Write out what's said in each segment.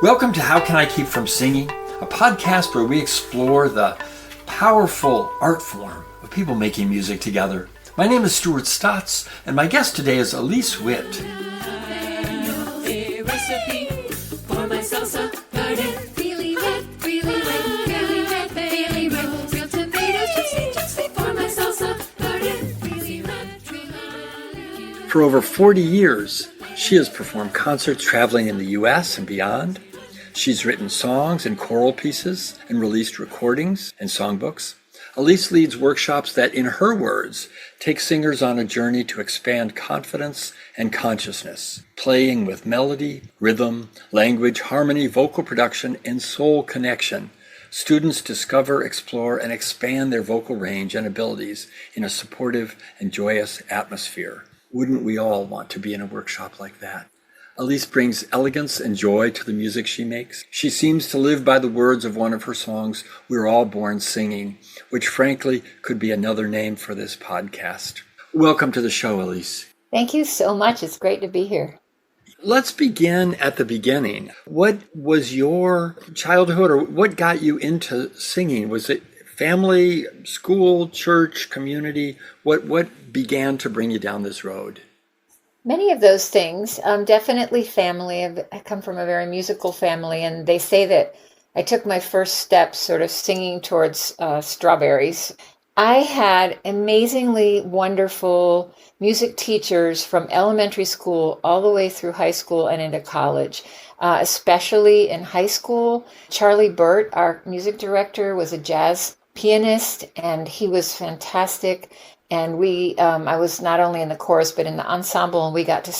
Welcome to How Can I Keep From Singing, a podcast where we explore the powerful art form of people making music together. My name is Stuart Stotts, and my guest today is Elise Witt. For over 40 years, she has performed concerts traveling in the U.S. and beyond. She's written songs and choral pieces and released recordings and songbooks. Elise leads workshops that, in her words, take singers on a journey to expand confidence and consciousness, playing with melody, rhythm, language, harmony, vocal production, and soul connection. Students discover, explore, and expand their vocal range and abilities in a supportive and joyous atmosphere. Wouldn't we all want to be in a workshop like that? Elise brings elegance and joy to the music she makes. She seems to live by the words of one of her songs, "We're All Born Singing," which frankly could be another name for this podcast. Welcome to the show, Elise. Thank you so much. It's great to be here. Let's begin at the beginning. What was your childhood, or what got you into singing? Was it family, school, church, community? What began to bring you down this road? Many of those things, definitely family. I come from a very musical family, and they say that I took my first steps sort of singing towards strawberries. I had amazingly wonderful music teachers from elementary school all the way through high school and into college, especially in high school. Charlie Burt, our music director, was a jazz pianist, and he was fantastic. And I was not only in the chorus, but in the ensemble, and we got to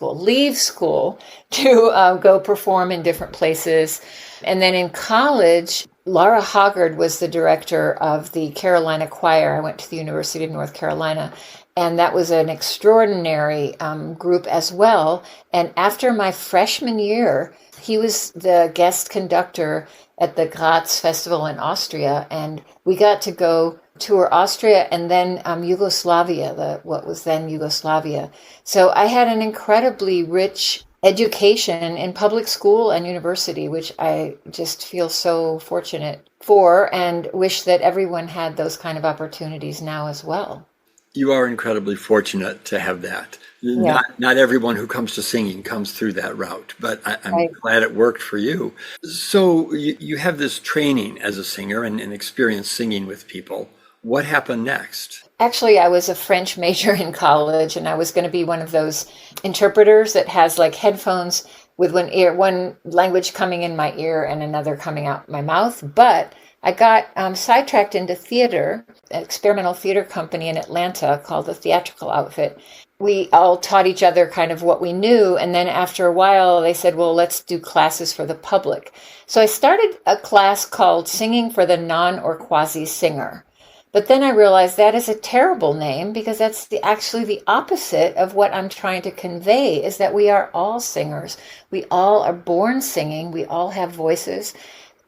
leave school to go perform in different places. And then in college, Laura Hoggard was the director of the Carolina Choir. I went to the University of North Carolina, and that was an extraordinary group as well. And after my freshman year, he was the guest conductor at the Graz Festival in Austria, and we got to go tour Austria and then Yugoslavia, what was then Yugoslavia. So I had an incredibly rich education in public school and university, which I just feel so fortunate for and wish that everyone had those kind of opportunities now as well. You are incredibly fortunate to have that. Yeah. Not everyone who comes to singing comes through that route, but I'm glad it worked for you. So you have this training as a singer and experience singing with people. What happened next? Actually, I was a French major in college, and I was going to be one of those interpreters that has like headphones with one language coming in my ear and another coming out my mouth. But I got sidetracked into theater, an experimental theater company in Atlanta called the Theatrical Outfit. We all taught each other kind of what we knew. And then after a while, they said, well, let's do classes for the public. So I started a class called Singing for the Non or Quasi Singer. But then I realized that is a terrible name, because that's actually the opposite of what I'm trying to convey, is that we are all singers. We all are born singing. We all have voices.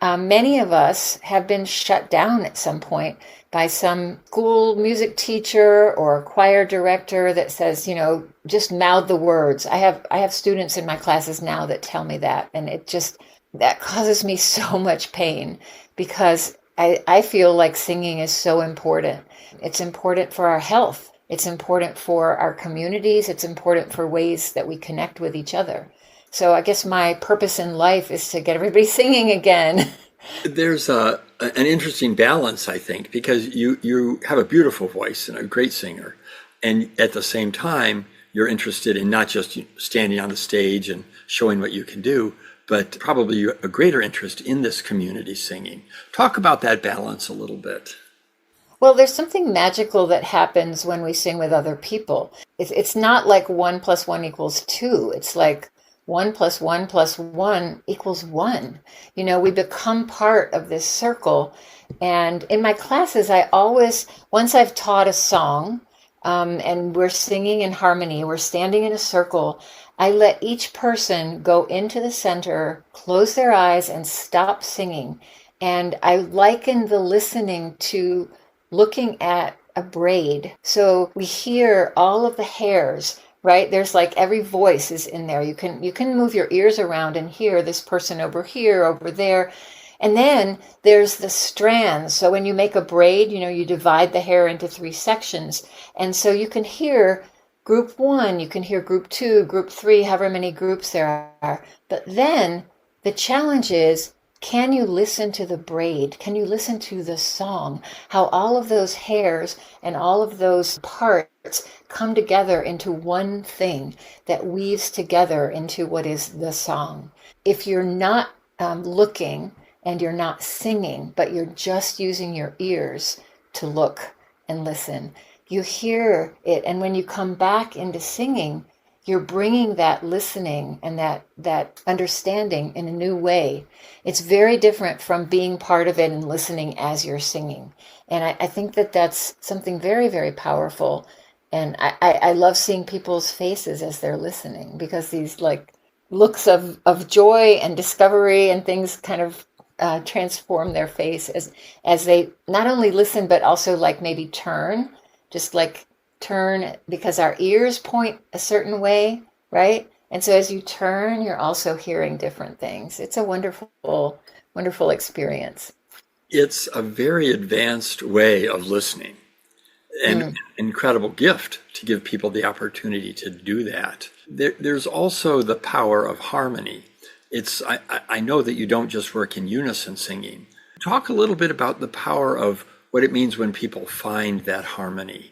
Many of us have been shut down at some point by some school music teacher or choir director that says, just mouth the words. I have students in my classes now that tell me that, and that causes me so much pain, because I feel like singing is so important. It's important for our health. It's important for our communities. It's important for ways that we connect with each other. So I guess my purpose in life is to get everybody singing again. There's an interesting balance, I think, because you have a beautiful voice and a great singer. And at the same time, you're interested in not just standing on the stage and showing what you can do, but probably a greater interest in this community singing. Talk about that balance a little bit. Well, there's something magical that happens when we sing with other people. It's not like 1 + 1 = 2. It's like 1 + 1 + 1 = 1. We become part of this circle. And in my classes, once I've taught a song, and we're singing in harmony, we're standing in a circle, I let each person go into the center, close their eyes, and stop singing. And I liken the listening to looking at a braid. So we hear all of the hairs right? There's like every voice is in there. You can move your ears around and hear this person over here, over there. And then there's the strands. So when you make a braid, you divide the hair into 3 sections. And so you can hear group 1, you can hear group 2, group 3, however many groups there are. But then the challenge is, can you listen to the braid? Can you listen to the song? How all of those hairs and all of those parts come together into one thing that weaves together into what is the song. If you're not looking and you're not singing, but you're just using your ears to look and listen, you hear it. And when you come back into singing, you're bringing that listening and that understanding in a new way. It's very different from being part of it and listening as you're singing. And I think that that's something very, very powerful. And I love seeing people's faces as they're listening, because these like looks of joy and discovery and things kind of transform their face as they not only listen, but also like maybe turn because our ears point a certain way, right? And so as you turn, you're also hearing different things. It's a wonderful, wonderful experience. It's a very advanced way of listening, and an incredible gift to give people the opportunity to do that. There's also the power of harmony. I know that you don't just work in unison singing. Talk a little bit about the power of what it means when people find that harmony.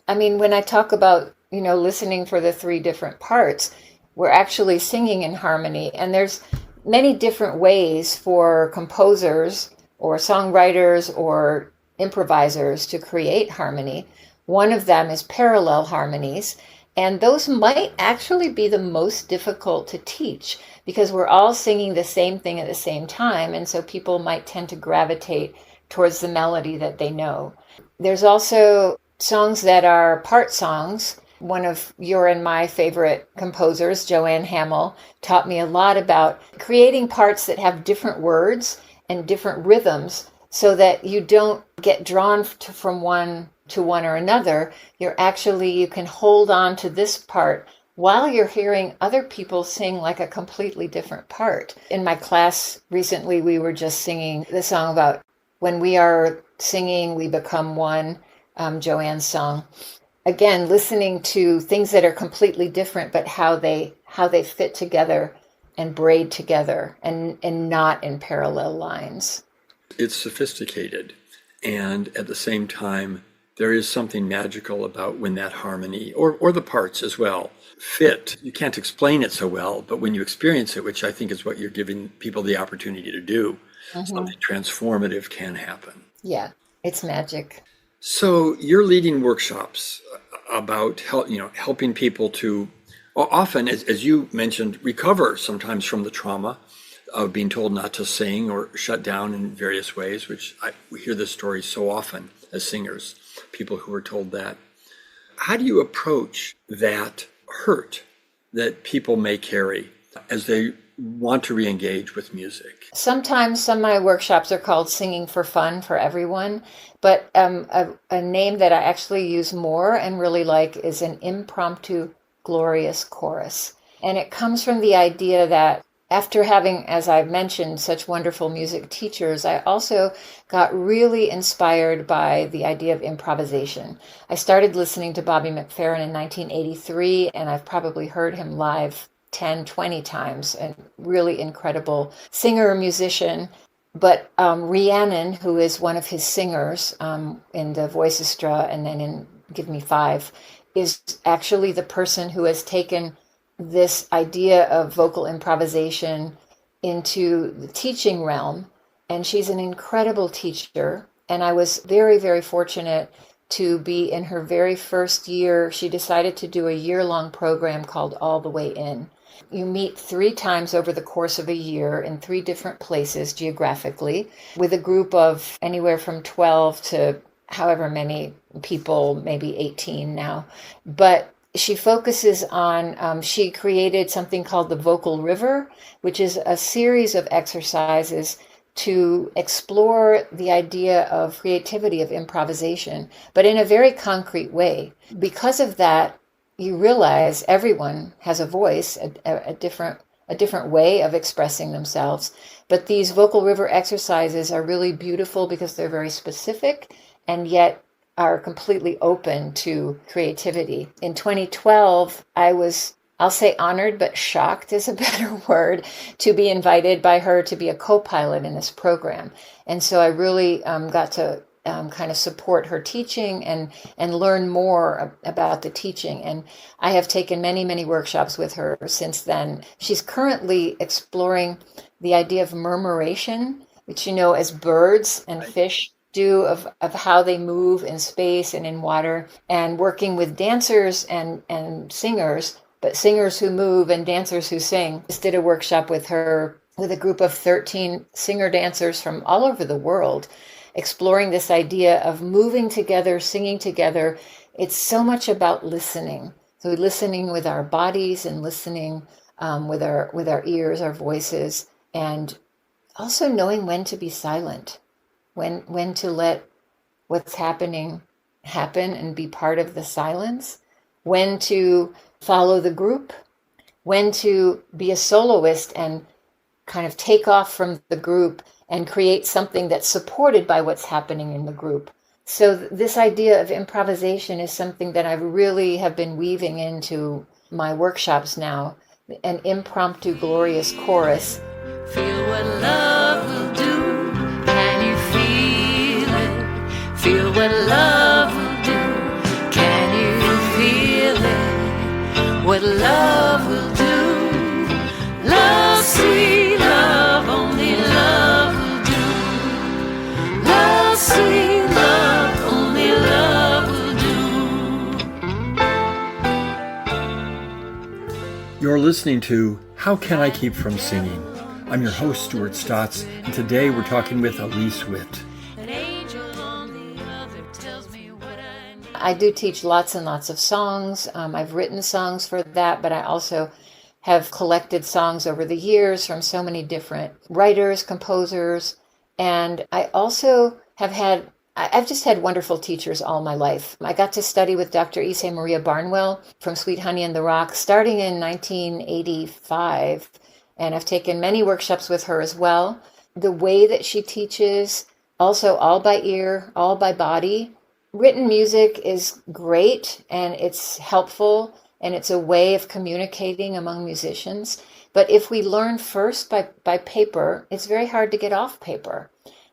I mean, when I talk about, listening for the 3 different parts, we're actually singing in harmony. And there's many different ways for composers or songwriters or improvisers to create harmony. One of them is parallel harmonies. And those might actually be the most difficult to teach, because we're all singing the same thing at the same time. And so people might tend to gravitate towards the melody that they know. There's also songs that are part songs. One of your and my favorite composers, Joanne Hamill, taught me a lot about creating parts that have different words and different rhythms, so that you don't get drawn from one to one or another. You can hold on to this part while you're hearing other people sing like a completely different part. In my class recently, we were just singing the song about when we are singing, we become one. Joanne's song. Again, listening to things that are completely different, but how they fit together and braid together and not in parallel lines. It's sophisticated, and at the same time, there is something magical about when that harmony, or the parts as well, fit. You can't explain it so well, but when you experience it, which I think is what you're giving people the opportunity to do, something transformative can happen. Yeah, it's magic. So you're leading workshops about helping people to often, as you mentioned, recover sometimes from the trauma of being told not to sing or shut down in various ways, we hear this story so often as singers, people who are told that. How do you approach that hurt that people may carry as they want to re-engage with music? Sometimes some of my workshops are called Singing for Fun for Everyone, but a name that I actually use more and really like is an impromptu glorious chorus. And it comes from the idea that after having, as I've mentioned, such wonderful music teachers, I also got really inspired by the idea of improvisation. I started listening to Bobby McFerrin in 1983, and I've probably heard him live 10, 20 times, a really incredible singer, musician. But Rhiannon, who is one of his singers in the Voicestra and then in Give Me Five, is actually the person who has taken this idea of vocal improvisation into the teaching realm. And she's an incredible teacher. And I was very, very fortunate to be in her very first year. She decided to do a year-long program called All the Way In. You meet 3 times over the course of a year in 3 different places geographically with a group of anywhere from 12 to however many people, maybe 18 now. But she focuses on, she created something called the Vocal River, which is a series of exercises to explore the idea of creativity, of improvisation, but in a very concrete way. Because of that, you realize everyone has a voice, a different way of expressing themselves. But these vocal river exercises are really beautiful because they're very specific and yet are completely open to creativity. In 2012, I was, I'll say honored, but shocked is a better word, to be invited by her to be a co-pilot in this program. And so I really got to kind of support her teaching and learn more about the teaching. And I have taken many, many workshops with her since then. She's currently exploring the idea of murmuration, which you know as birds and fish do, of how they move in space and in water, and working with dancers and singers, but singers who move and dancers who sing. Just did a workshop with her with a group of 13 singer dancers from all over the world, exploring this idea of moving together, singing together. It's so much about listening. So listening with our bodies and listening with our ears, our voices, and also knowing when to be silent, when to let what's happening happen and be part of the silence, when to follow the group, when to be a soloist and kind of take off from the group and create something that's supported by what's happening in the group. So this idea of improvisation is something that I really have been weaving into my workshops now. An impromptu glorious chorus. Feel what love will do. Can you feel it? Feel what love will do. Can you feel it? What love will do. Love, sweet love, only love will do. Love, sweet love, only love will do. You're listening to How Can I Keep From Singing? I'm your host, Stuart Stotts, and today we're talking with Elise Witt. I do teach lots and lots of songs. I've written songs for that, but I also have collected songs over the years from so many different writers, composers, and I also I've just had wonderful teachers all my life. I got to study with Dr. Ise Maria Barnwell from Sweet Honey in the Rock starting in 1985, and I've taken many workshops with her as well. The way that she teaches, also all by ear, all by body. Written music is great and it's helpful and it's a way of communicating among musicians. But if we learn first by paper, it's very hard to get off paper.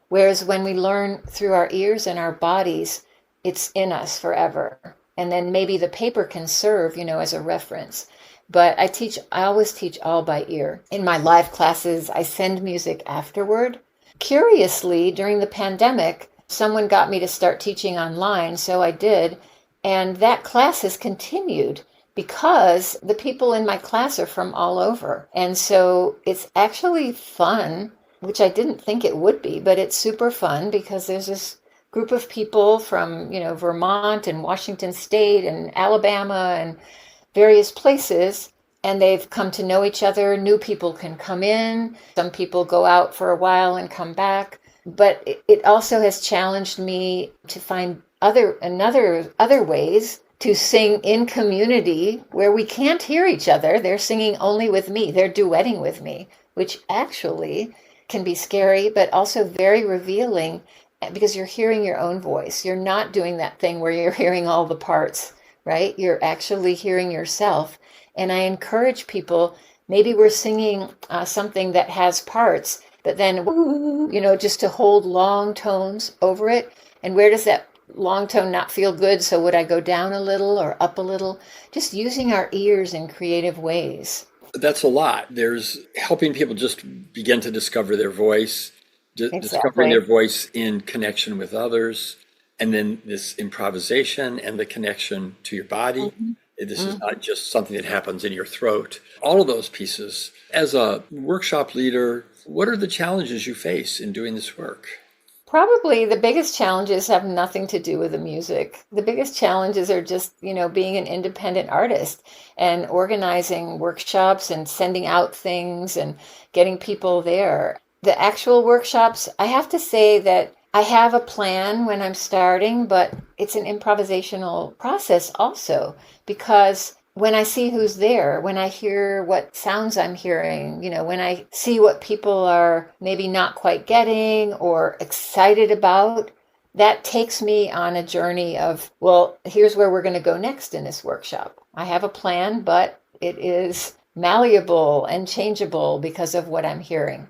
Whereas when we learn through our ears and our bodies, it's in us forever. And then maybe the paper can serve, as a reference. But I always teach all by ear. In my live classes, I send music afterward. Curiously, during the pandemic, someone got me to start teaching online, so I did. And that class has continued because the people in my class are from all over. And so it's actually fun, which I didn't think it would be, but it's super fun because there's this group of people from, Vermont and Washington State and Alabama and various places, and they've come to know each other. New people can come in. Some people go out for a while and come back. But it also has challenged me to find other ways to sing in community where we can't hear each other. They're singing only with me. They're duetting with me, which actually can be scary, but also very revealing because you're hearing your own voice. You're not doing that thing where you're hearing all the parts, right? You're actually hearing yourself. And I encourage people, maybe we're singing something that has parts, but then, just to hold long tones over it. And where does that long tone not feel good? So would I go down a little or up a little? Just using our ears in creative ways. That's a lot. There's helping people just begin to discover their voice, discovering their voice in connection with others, and then this improvisation and the connection to your body. Mm-hmm. This is not just something that happens in your throat. All of those pieces. As a workshop leader, what are the challenges you face in doing this work? Probably the biggest challenges have nothing to do with the music. The biggest challenges are just, being an independent artist and organizing workshops and sending out things and getting people there. The actual workshops, I have to say that I have a plan when I'm starting, but it's an improvisational process also because when I see who's there, when I hear what sounds I'm hearing, when I see what people are maybe not quite getting or excited about, that takes me on a journey of, well, here's where we're going to go next in this workshop. I have a plan, but it is malleable and changeable because of what I'm hearing.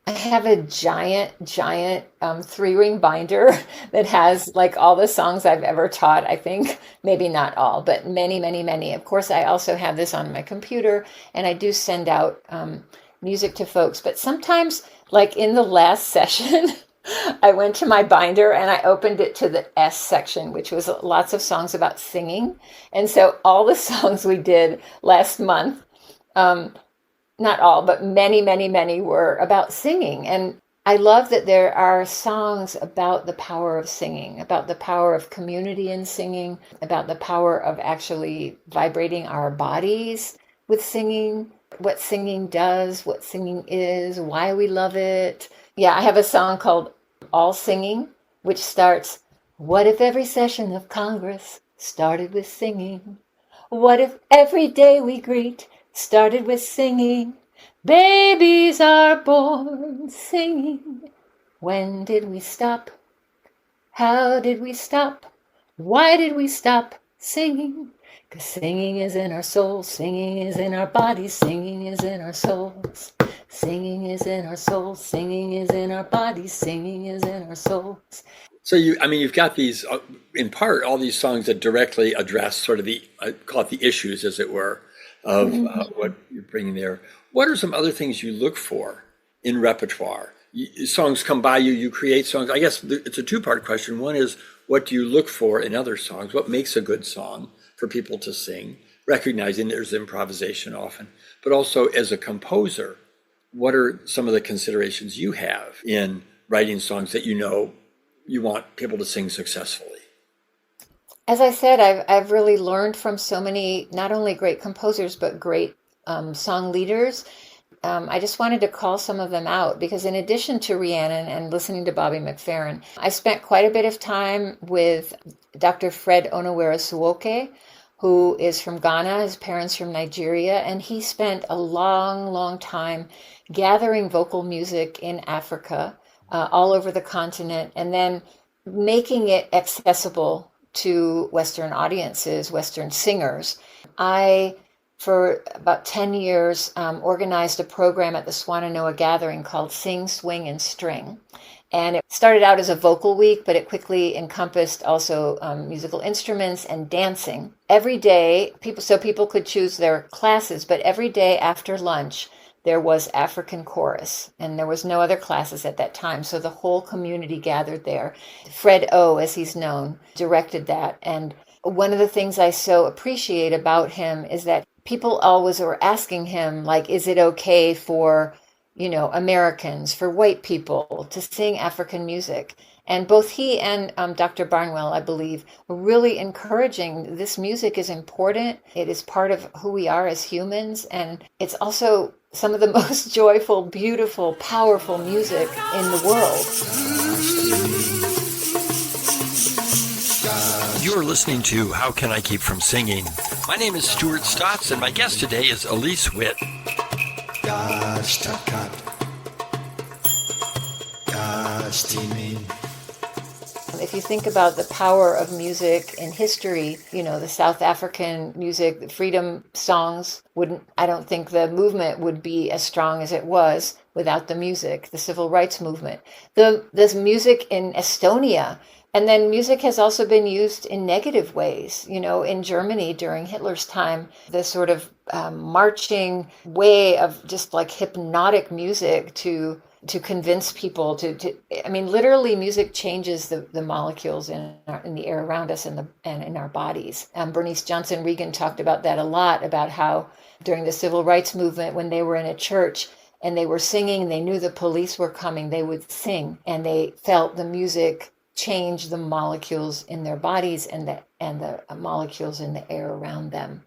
I have a giant 3-ring binder that has like all the songs I've ever taught. I think maybe not all, but many, many, many. Of course, I also have this on my computer, and I do send out music to folks. But sometimes, like in the last session, I went to my binder and I opened it to the S section, which was lots of songs about singing. And so all the songs we did last month, not all, but many, many, many were about singing. And I love that there are songs about the power of singing, about the power of community in singing, about the power of actually vibrating our bodies with singing, what singing does, what singing is, why we love it. Yeah, I have a song called All Singing, which starts, what if every session of Congress started with singing? What if every day we greet started with singing? Babies are born singing. When did we stop? How did we stop? Why did we stop singing? 'Cause singing is in our souls, singing is in our bodies, singing is in our souls. Singing is in our souls, singing is in our bodies, singing is in our souls. So you've got these, in part, all these songs that directly address sort of the, I call it the issues, as it were, of what you're bringing there. What are some other things you look for in repertoire? Songs come by you, you create songs. I guess it's a two-part question. One is, what do you look for in other songs? What makes a good song for people to sing? Recognizing there's improvisation often, but also as a composer, what are some of the considerations you have in writing songs that you want people to sing successfully? As I said, I've really learned from so many, not only great composers, but great song leaders. I just wanted to call some of them out because in addition to Rhiannon and listening to Bobby McFerrin, I spent quite a bit of time with Dr. Fred Onowere-Suwoke, who is from Ghana, his parents from Nigeria, and he spent a long, long time gathering vocal music in Africa, all over the continent, and then making it accessible to Western audiences, Western singers. I, for about 10 years, organized a program at the Swannanoa Gathering called Sing, Swing, and String. And it started out as a vocal week, but it quickly encompassed also musical instruments and dancing. Every day, people could choose their classes, but every day after lunch, there was African chorus, and there was no other classes at that time. So the whole community gathered there. Fred O, as he's known, directed that. And one of the things I so appreciate about him is that people always were asking him, like, is it okay for, Americans, for white people to sing African music? And both he and Dr. Barnwell, I believe, were really encouraging this music is important. It is part of who we are as humans. And it's also some of the most joyful, beautiful, powerful music in the world. You're listening to How Can I Keep From Singing? My name is Stuart Stotts, and my guest today is Elise Witt. If you think about the power of music in history, the South African music, the freedom songs I don't think the movement would be as strong as it was without the music, the civil rights movement. There's music in Estonia, and then music has also been used in negative ways. In Germany during Hitler's time, the sort of marching way of just like hypnotic music to convince people literally music changes the molecules in the air around us and in our bodies. Bernice Johnson Reagan talked about that a lot, about how during the civil rights movement, when they were in a church and they were singing and they knew the police were coming, they would sing and they felt the music change the molecules in their bodies and the molecules in the air around them.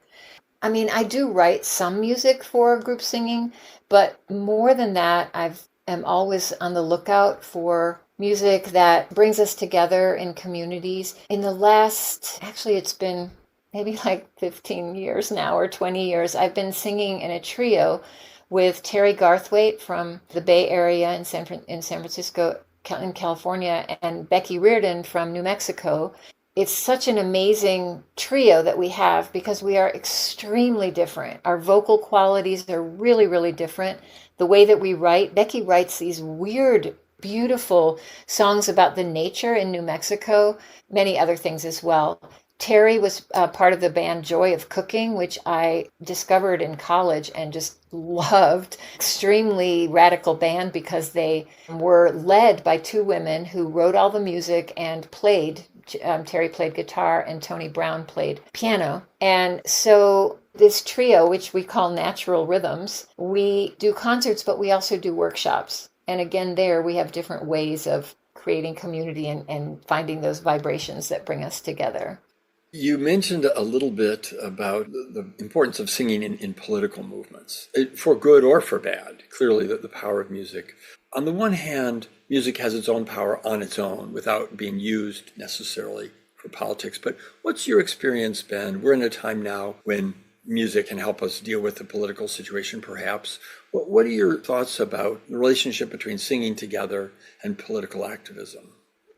I do write some music for group singing, but more than that, I'm always on the lookout for music that brings us together in communities. It's been maybe like 15 years now or 20 years, I've been singing in a trio with Terry Garthwaite from the Bay Area in San Francisco, in California, and Becky Reardon from New Mexico. It's such an amazing trio that we have because we are extremely different. Our vocal qualities are really, really different. The way that we write, Becky writes these weird, beautiful songs about the nature in New Mexico, many other things as well. Terry was part of the band Joy of Cooking, which I discovered in college and just loved. Extremely radical band because they were led by two women who wrote all the music and played. Terry played guitar and Tony Brown played piano. And so this trio, which we call Natural Rhythms, we do concerts, but we also do workshops. And again, there we have different ways of creating community and finding those vibrations that bring us together. You mentioned a little bit about the importance of singing in political movements, for good or for bad, clearly the power of music. On the one hand, music has its own power on its own without being used necessarily for politics. But what's your experience been? We're in a time now when music can help us deal with the political situation, perhaps. What are your thoughts about the relationship between singing together and political activism?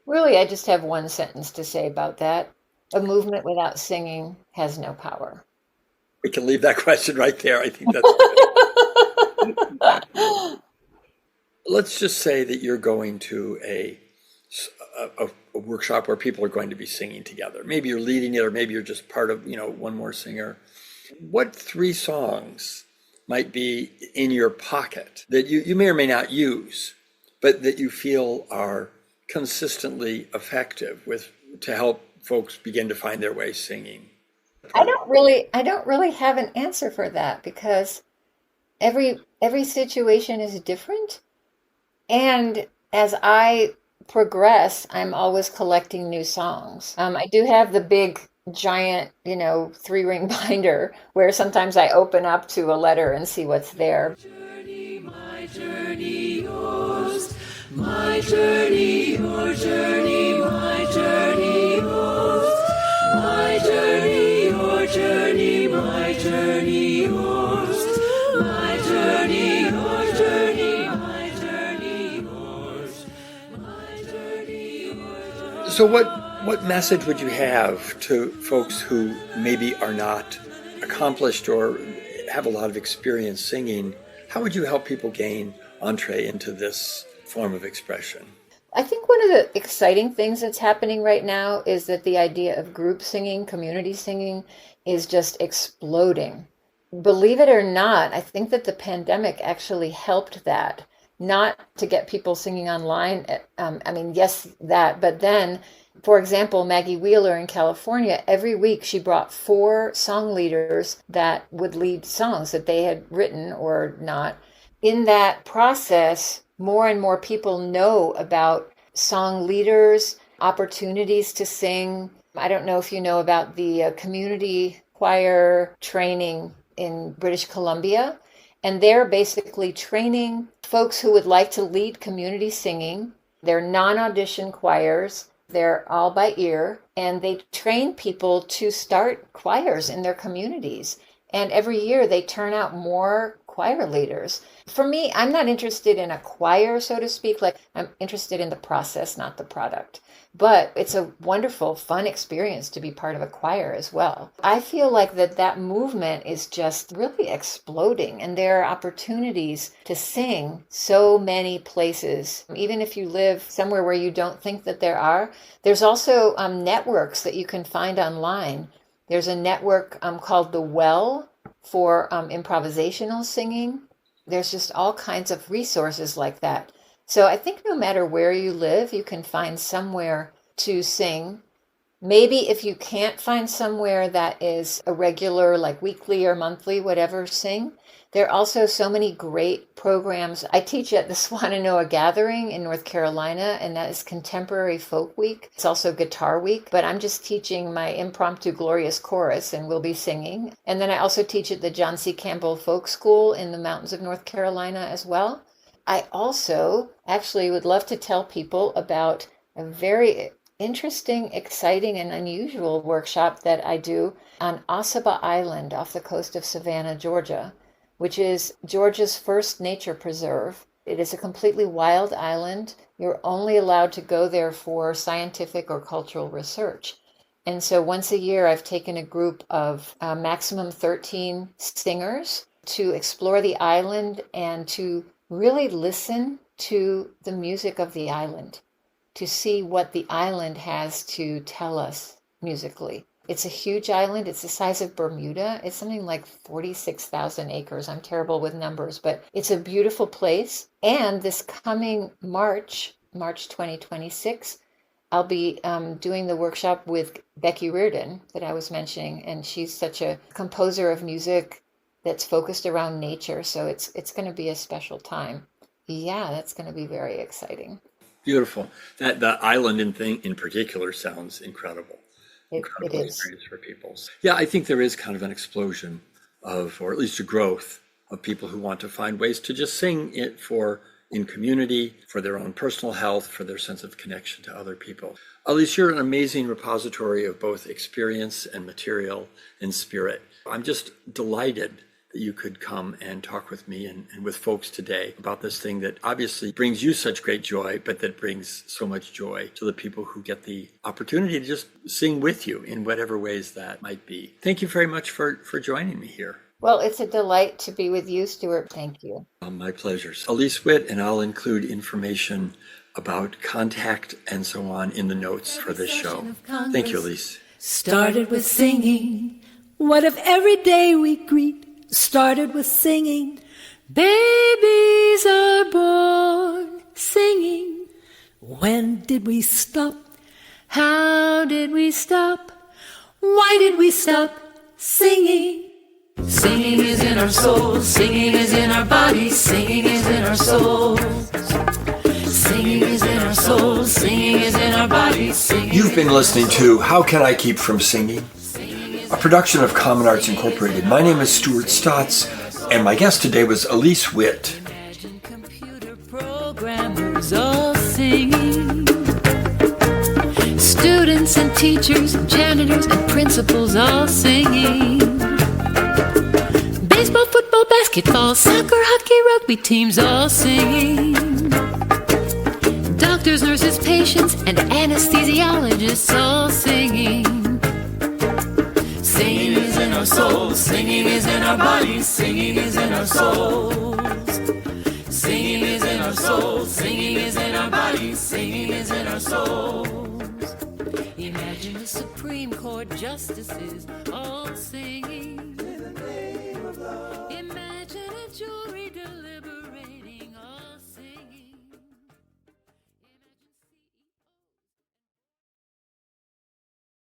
Really, I just have one sentence to say about that. A movement without singing has no power. We can leave that question right there. I think that's good. Let's just say that you're going to a workshop where people are going to be singing together. Maybe you're leading it, or maybe you're just part of, one more singer. What 3 songs might be in your pocket that you may or may not use, but that you feel are consistently effective to help folks begin to find their way singing? I don't really have an answer for that because every situation is different. And as I progress, I'm always collecting new songs. I do have the big, giant, 3-ring binder where sometimes I open up to a letter and see what's there. My journey, yours. My journey, your journey, my journey, yours. My journey, your journey, my journey, yours. My journey, your journey, my journey, yours. My journey, your journey. So what message would you have to folks who maybe are not accomplished or have a lot of experience singing? How would you help people gain entree into this form of expression? I think one of the exciting things that's happening right now is that the idea of group singing, community singing, is just exploding. Believe it or not, I think that the pandemic actually helped that. Not to get people singing online. Yes, that, but then, for example, Maggie Wheeler in California, every week she brought 4 song leaders that would lead songs that they had written or not. In that process, more and more people know about song leaders, opportunities to sing. I don't know if you know about the community choir training in British Columbia. And they're basically training folks who would like to lead community singing. They're non-audition choirs. They're all by ear. And they train people to start choirs in their communities. And every year they turn out more choir leaders. For me, I'm not interested in a choir, so to speak. Like, I'm interested in the process, not the product. But it's a wonderful, fun experience to be part of a choir as well. I feel like that movement is just really exploding, and there are opportunities to sing so many places. Even if you live somewhere where you don't think that there are, there's also networks that you can find online. There's a network called The Well for improvisational singing. There's just all kinds of resources like that. So I think no matter where you live, you can find somewhere to sing. Maybe if you can't find somewhere that is a regular, like weekly or monthly, whatever, sing. There are also so many great programs. I teach at the Swannanoa Gathering in North Carolina, and that is Contemporary Folk Week. It's also Guitar Week, but I'm just teaching my Impromptu Glorious Chorus, and we'll be singing. And then I also teach at the John C. Campbell Folk School in the mountains of North Carolina as well. I also actually would love to tell people about a very interesting, exciting, and unusual workshop that I do on Ossabaw Island off the coast of Savannah, Georgia, which is Georgia's first nature preserve. It is a completely wild island. You're only allowed to go there for scientific or cultural research. And so once a year, I've taken a group of maximum 13 singers to explore the island and to really listen to the music of the island, to see what the island has to tell us musically. It's a huge island. It's the size of Bermuda. It's something like 46,000 acres. I'm terrible with numbers, but it's a beautiful place. And this coming March 2026, I'll be doing the workshop with Becky Reardon that I was mentioning, and she's such a composer of music that's focused around nature. So it's going to be a special time. Yeah, that's going to be very exciting. Beautiful. That the island in particular sounds incredible. Incredible It is. experience for people. Yeah, I think there is kind of an explosion of, or at least a growth of people who want to find ways to just sing it in community, for their own personal health, for their sense of connection to other people. Elise, you're an amazing repository of both experience and material and spirit. I'm just delighted that you could come and talk with me and with folks today about this thing that obviously brings you such great joy, but that brings so much joy to the people who get the opportunity to just sing with you in whatever ways that might be. Thank you very much for joining me here. Well, it's a delight to be with you, Stuart. Thank you. My pleasure. Elise Witt, and I'll include information about contact and so on in the notes for this show. Thank you, Elise. Started with singing. What if every day we greet started with singing? Babies are born singing. When did we stop? How did we stop? Why did we stop singing? Singing is in our souls, singing is in our bodies, singing is in our souls. Singing is in our souls, singing is in our bodies, singing. You've been listening to How Can I Keep From Singing? A production of Common Arts Incorporated. My name is Stuart Stotts, and my guest today was Elise Witt. Imagine computer programmers all singing. Students and teachers and janitors and principals all singing. Baseball, football, basketball, soccer, hockey, rugby teams all singing. Doctors, nurses, patients, and anesthesiologists all singing. Singing is in our souls, singing is in our bodies, singing is in our souls. Singing is in our souls, singing is in our bodies, singing is in our souls. Imagine the Supreme Court justices all singing.